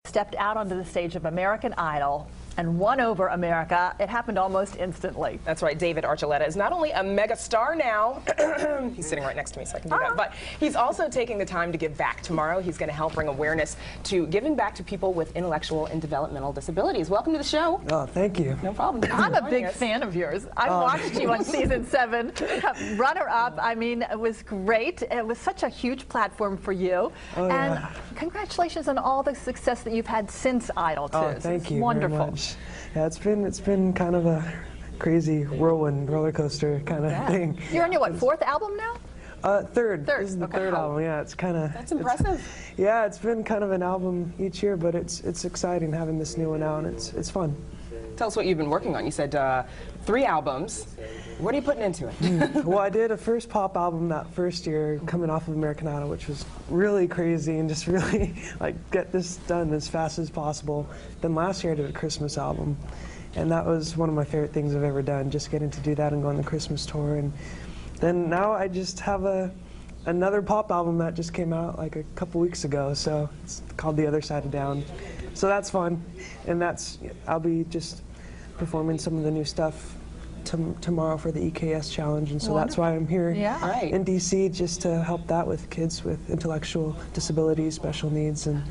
stepped out onto the stage of American Idol and won over America. It happened almost instantly. That's right. David Archuleta is not only a mega star now, he's sitting right next to me so I can do that, but he's also taking the time to give back. Tomorrow he's going to help bring awareness to giving back to people with intellectual and developmental disabilities. Welcome to the show. Oh, thank you. No problem. I'm a big fan of yours. I watched you on season 7, runner-up. I mean, it was great. It was such a huge platform for you. Oh, and yeah. Congratulations on all the success that you've had since Idol, too. Oh, thank you wonderful. very much. Yeah, it's been kind of a crazy whirlwind roller coaster kind of thing. You're on your, what, 4th album now? Third. This is the third album. Yeah, it's kind of. That's impressive. Yeah, it's been kind of an album each year, but it's exciting having this new one out, and it's fun. Tell us what you've been working on. You said 3 albums. What are you putting into it? Well, I did a first pop album that first year, coming off of American Idol, which was really crazy and just really like get this done as fast as possible. Then last year I did a Christmas album, and that was one of my favorite things I've ever done, just getting to do that and go on the Christmas tour. And then now I just have another pop album that just came out like a couple weeks ago, so it's called The Other Side of Down. So that's fun, and I'll be just performing some of the new stuff tomorrow for the EKS challenge, and so that's why I'm here in DC, just to help that with kids with intellectual disabilities, special needs, and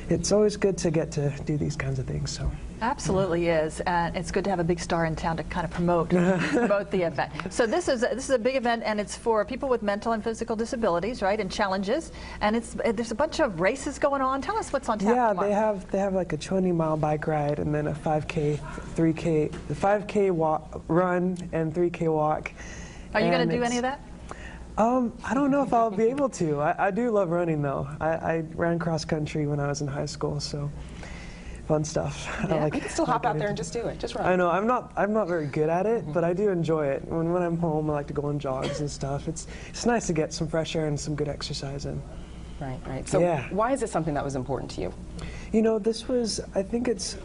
it's always good to get to do these kinds of things. So absolutely is, and it's good to have a big star in town to kind of promote the event. So this is a big event, and it's for people with mental and physical disabilities, right, and challenges. And there's a bunch of races going on. Tell us what's on tap tomorrow. Yeah, they have like a 20-mile bike ride, and then a 5K, 3K, the 5K run and 3K walk. Are you going to do any of that? I don't know if I'll be able to. I do love running, though. I ran cross country when I was in high school, so fun stuff. Yeah, you can still hop out there and just do it. Just run. I know. I'm not very good at it, but I do enjoy it. When I'm home, I like to go on jogs and stuff. It's nice to get some fresh air and some good exercise in. Right. So why is this something that was important to you? You know, this was. I think it's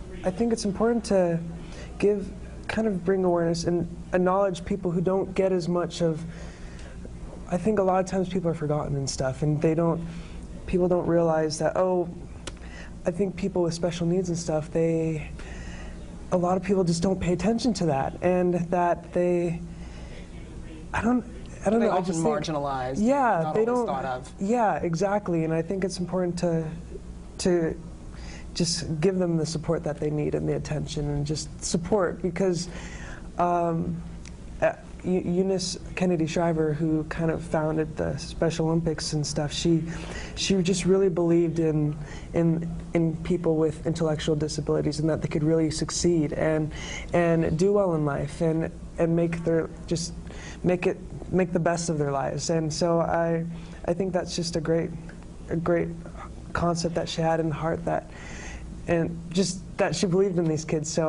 important to bring awareness and acknowledge people who don't get as much of. I think a lot of times people are forgotten and stuff, and people don't realize that, I think people with special needs and stuff, a lot of people just don't pay attention to that, and that I don't know. I just marginalized. Yeah, not they don't. Thought of. Yeah, exactly, and I think it's important to just give them the support that they need and the attention and just support, because Eunice Kennedy Shriver, who kind of founded the Special Olympics and stuff, she just really believed in people with intellectual disabilities, and that they could really succeed and do well in life and make the best of their lives. And so I think that's just a great concept that she had in the heart, and just that she believed in these kids. So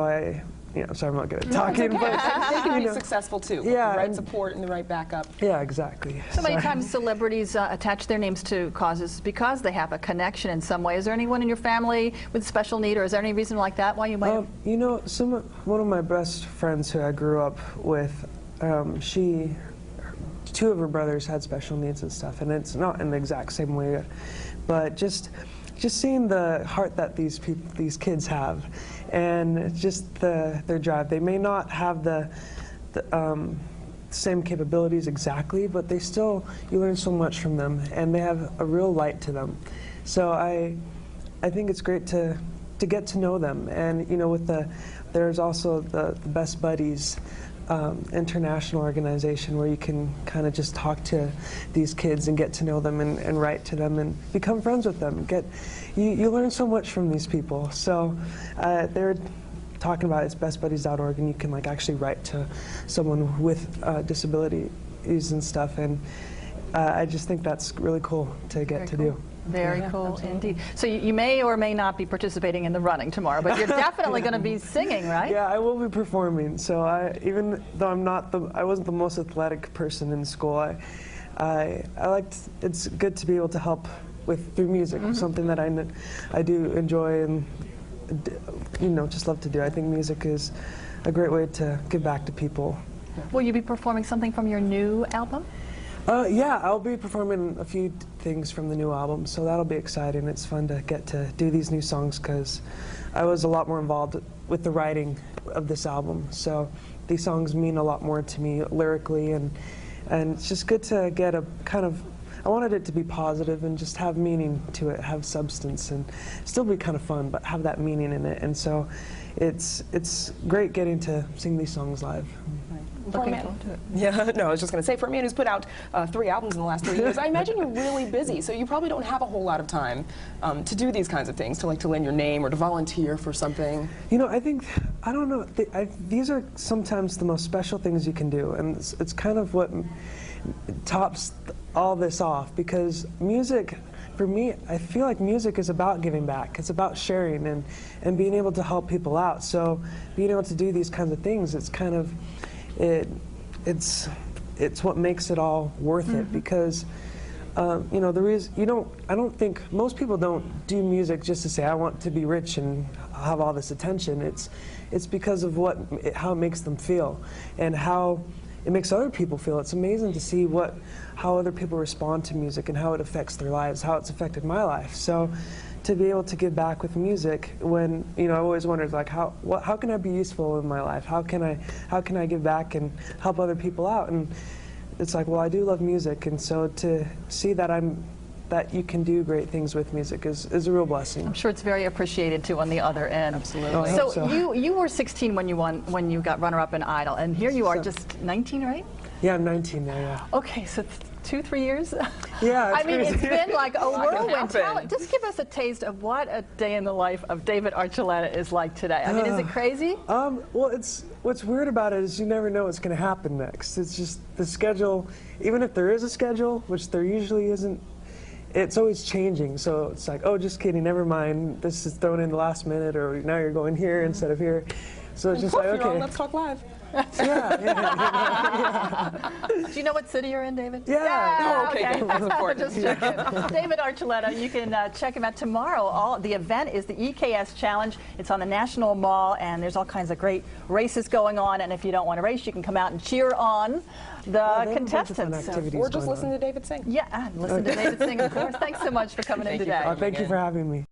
sorry, I'm not good at talking, but they can be successful too. Yeah, the right support and the right backup. Yeah, exactly. So many times celebrities attach their names to causes because they have a connection in some way. Is there anyone in your family with special need, or is there any reason like that why you might? You know, one of my best friends who I grew up with, 2 of her brothers had special needs and stuff, and it's not in the exact same way, but just seeing the heart that these kids have, and just their drive. They may not have the same capabilities exactly, but you learn so much from them, and they have a real light to them. So I think it's great to get to know them, and there's also the Best Buddies international organization where you can kind of just talk to these kids and get to know them and write to them and become friends with them. You learn so much from these people. So they're talking about it's bestbuddies.org, and you can actually write to someone with disabilities and stuff, and I just think that's really cool to get to do. Very cool indeed. So you may or may not be participating in the running tomorrow, but you're definitely going to be singing, right? Yeah, I will be performing. So even though I wasn't the most athletic person in school, it's good to be able to help through music, something that I do enjoy and just love to do. I think music is a great way to give back to people. Will you be performing something from your new album? Yeah, I'll be performing a few things from the new album, so that'll be exciting. It's fun to get to do these new songs because I was a lot more involved with the writing of this album. So these songs mean a lot more to me lyrically, and it's just good to get a kind of, I wanted it to be positive and just have meaning to it, have substance, and still be kind of fun, but have that meaning in it. And so it's great getting to sing these songs live. Looking forward to it. Yeah, no, I was just going to say, for a man who's put out 3 albums in the last 3 years, I imagine you're really busy, so you probably don't have a whole lot of time to do these kinds of things, to lend your name or to volunteer for something. You know, I think, I don't know, these are sometimes the most special things you can do, and it's kind of what tops all this off, because music, for me, I feel like music is about giving back. It's about sharing and being able to help people out. So being able to do these kinds of things, it's kind of, it's what makes it all worth it, because you know, I don't think most people don't do music just to say I want to be rich and have all this attention. It's because of how it makes them feel and how it makes other people feel. It's amazing to see how other people respond to music and how it affects their lives, how it's affected my life. So to be able to give back with music, when, you know, I always wondered, like, how can I be useful in my life? How can I give back and help other people out? And it's like, well, I do love music, and so to see that you can do great things with music is a real blessing. I'm sure it's very appreciated too on the other end. Absolutely. Oh, I hope so. You were 16 when you got runner-up in Idol, and here you are just 19, right? Yeah, I'm 19 now, yeah. Okay, so 2-3 years? Yeah, I mean, crazy. it's been like a whirlwind. happen. Just give us a taste of what a day in the life of David Archuleta is like today. I mean, is it crazy? Well, what's weird about it is you never know what's going to happen next. It's just the schedule, even if there is a schedule, which there usually isn't, it's always changing. So it's like, oh, just kidding, never mind. This is thrown in the last minute, or now you're going here instead of here. So it's just like, You're on okay. Let's Talk Live. Yeah. Do you know what city you're in, David? Yeah. Oh, okay, good. That's important. Just checking. David Archuleta, you can check him out tomorrow. The event is the EKS Challenge. It's on the National Mall, and there's all kinds of great races going on. And if you don't want to race, you can come out and cheer on the contestants. Or just listen to David sing. Yeah, and listen to David sing, of course. Thanks so much for coming in today. Thank you for having me.